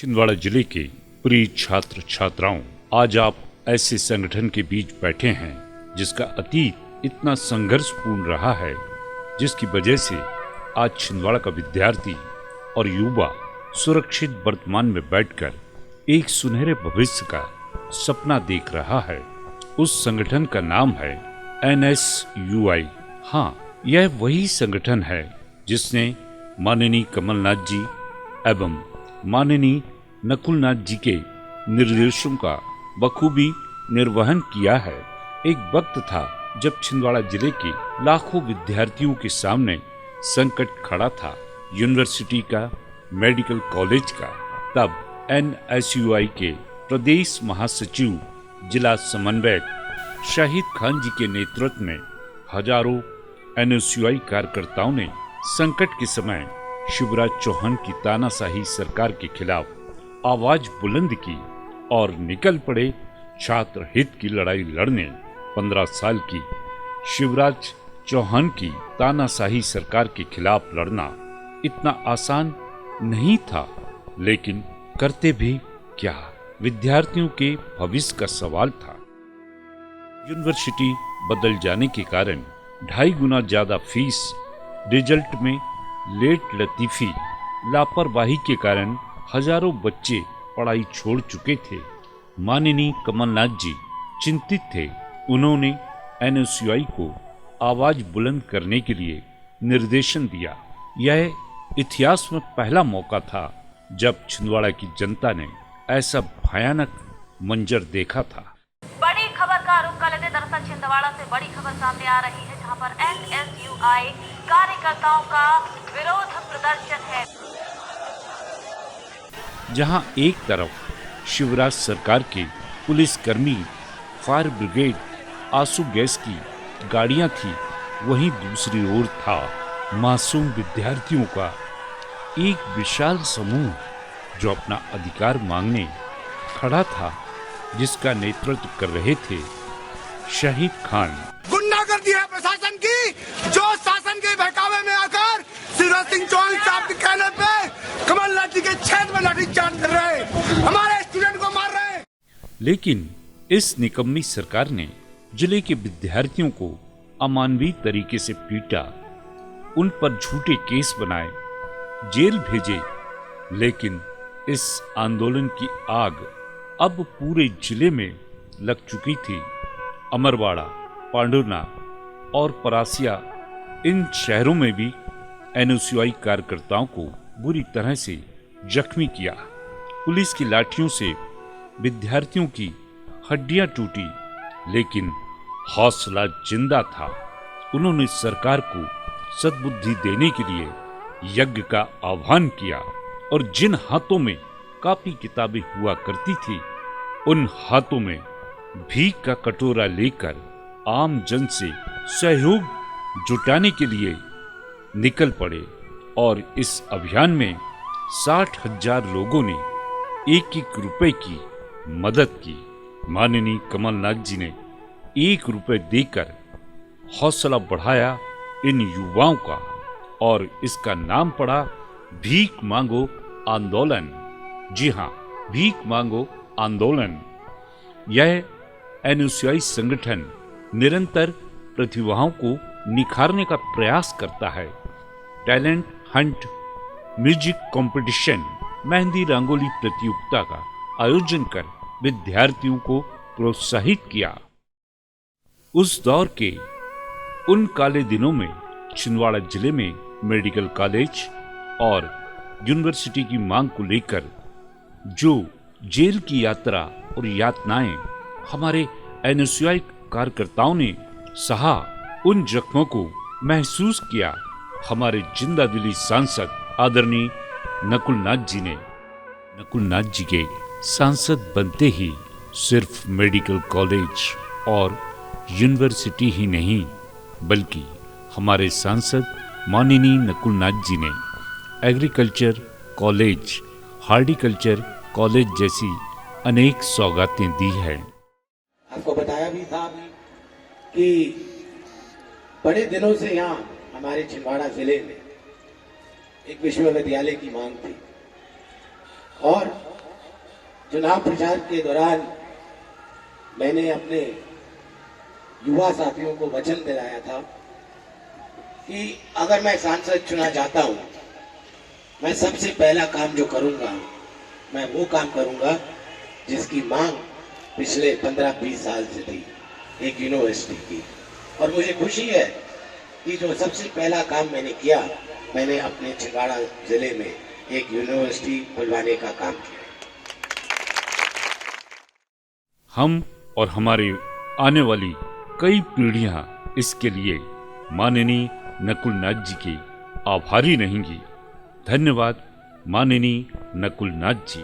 छिंदवाड़ा जिले के प्रिय छात्र छात्राओं, आज आप ऐसे संगठन के बीच बैठे हैं जिसका अतीत इतना संघर्षपूर्ण रहा है, जिसकी वजह से आज छिंदवाड़ा का विद्यार्थी और युवा सुरक्षित वर्तमान में बैठकर एक सुनहरे भविष्य का सपना देख रहा है। उस संगठन का नाम है NSUI। हाँ, यह वही संगठन है जिसने माननीय कमलनाथ जी एवं माननीय नकुलनाथ जी के निर्देशों का बखूबी निर्वहन किया है। एक वक्त था जब छिंदवाड़ा जिले के लाखों विद्यार्थियों के सामने संकट खड़ा था, यूनिवर्सिटी का, मेडिकल कॉलेज का। तब NSUI के प्रदेश महासचिव जिला समन्वयक शाहिद खान जी के नेतृत्व में हजारों NSUI कार्यकर्ताओं ने संकट के समय शिवराज चौहान की तानाशाही सरकार के खिलाफ आवाज बुलंद की और निकल पड़े छात्र हित की लड़ाई लड़ने। 15 साल की शिवराज चौहान की तानाशाही सरकार के खिलाफ लड़ना इतना आसान नहीं था, लेकिन करते भी क्या, विद्यार्थियों के भविष्य का सवाल था। यूनिवर्सिटी बदल जाने के कारण 2.5 गुना ज्यादा फीस, रिजल्ट में लेट लतीफी, लापरवाही के कारण हजारों बच्चे पढ़ाई छोड़ चुके थे। माननीय कमलनाथ जी चिंतित थे। उन्होंने NSUI को आवाज बुलंद करने के लिए निर्देशन दिया। यह इतिहास में पहला मौका था जब छिंदवाड़ा की जनता ने ऐसा भयानक मंजर देखा था। बड़ी खबर का रुख कर लेते, दरअसल छिंदवाड़ा से बड़ी खबर सामने आ रही है, जहां पर NSUI कार्यकर्ताओं का विरोध प्रदर्शन है। जहां एक तरफ शिवराज सरकार के पुलिसकर्मी, फायर ब्रिगेड, आंसू गैस की गाड़ियां थी, वहीं दूसरी ओर था मासूम विद्यार्थियों का एक विशाल समूह जो अपना अधिकार मांगने खड़ा था, जिसका नेतृत्व कर रहे थे शाहिद खान। गुंडागर्दी है प्रशासन की, जो शासन के बहकावे में आकर शिवराज सिंह चौहान साहब के कहने पे कमलनाथ जी के छेद में लाठीचार्ज कर रहे हैं, हमारे स्टूडेंट को मार रहे हैं। लेकिन इस निकम्मी सरकार ने जिले के विद्यार्थियों को अमानवीय तरीके से पीटा, उन पर झूठे केस बनाए, जेल भेजे। लेकिन इस आंदोलन की आग अब पूरे जिले में लग चुकी थी। अमरवाड़ा, पांडुरना और परासिया, इन शहरों में भी NSUI कार्यकर्ताओं को बुरी तरह से जख्मी किया। पुलिस की लाठियों से विद्यार्थियों की हड्डियां टूटी, लेकिन हौसला जिंदा था। उन्होंने सरकार को सद्बुद्धि देने के लिए यज्ञ का आह्वान किया और जिन हाथों में कापी किताबें हुआ करती थी, उन हाथों में भीख का कटोरा लेकर आम जन से सहयोग जुटाने के लिए निकल पड़े। और इस अभियान में 60,000 लोगों ने 1-1 रुपए की मदद की। माननीय कमलनाथ जी ने 1 रुपए देकर हौसला बढ़ाया इन युवाओं का, और इसका नाम पड़ा भीख मांगो आंदोलन। जी हाँ, भीख मांगो आंदोलन। यह NSUI संगठन निरंतर प्रतिभाओं को निखारने का प्रयास करता है। Talent Hunt, music competition, mehndi rangoli प्रतियोगिता का आयोजन कर विद्यार्थियों को प्रोत्साहित किया। उस दौर के उन काले दिनों में छिंदवाड़ा जिले में मेडिकल कॉलेज और यूनिवर्सिटी की मांग को लेकर जो जेल की यात्रा और यातनाएं हमारे NSUI कार्यकर्ताओं ने सहा, उन जख्मों को महसूस किया हमारे जिंदा दिली सांसद आदरणीय नकुलनाथ जी ने। नकुलनाथ जी के सांसद बनते ही सिर्फ मेडिकल कॉलेज और यूनिवर्सिटी ही नहीं, बल्कि हमारे सांसद माननीय नकुलनाथ जी ने एग्रीकल्चर कॉलेज, हार्टिकल्चर कॉलेज जैसी अनेक सौगातें दी है। आपको बताया भी था कि बड़े दिनों से यहाँ हमारे छिंदवाड़ा जिले में एक विश्वविद्यालय की मांग थी और चुनाव प्रचार के दौरान मैंने अपने युवा साथियों को वचन दिलाया था कि अगर मैं सांसद चुना जाता हूं, मैं सबसे पहला काम जो करूंगा, मैं वो काम करूंगा जिसकी मांग पिछले 15-20 साल से थी, एक यूनिवर्सिटी की। और मुझे खुशी है कि जो सबसे पहला काम मैंने किया, मैंने अपने छिंदवाड़ा जिले में एक यूनिवर्सिटी खुलवाने का काम किया। हम और हमारे आने वाली कई पीढ़ियां इसके लिए माननीय नकुलनाथ जी के आभारी रहेंगी। धन्यवाद माननीय नकुलनाथ जी।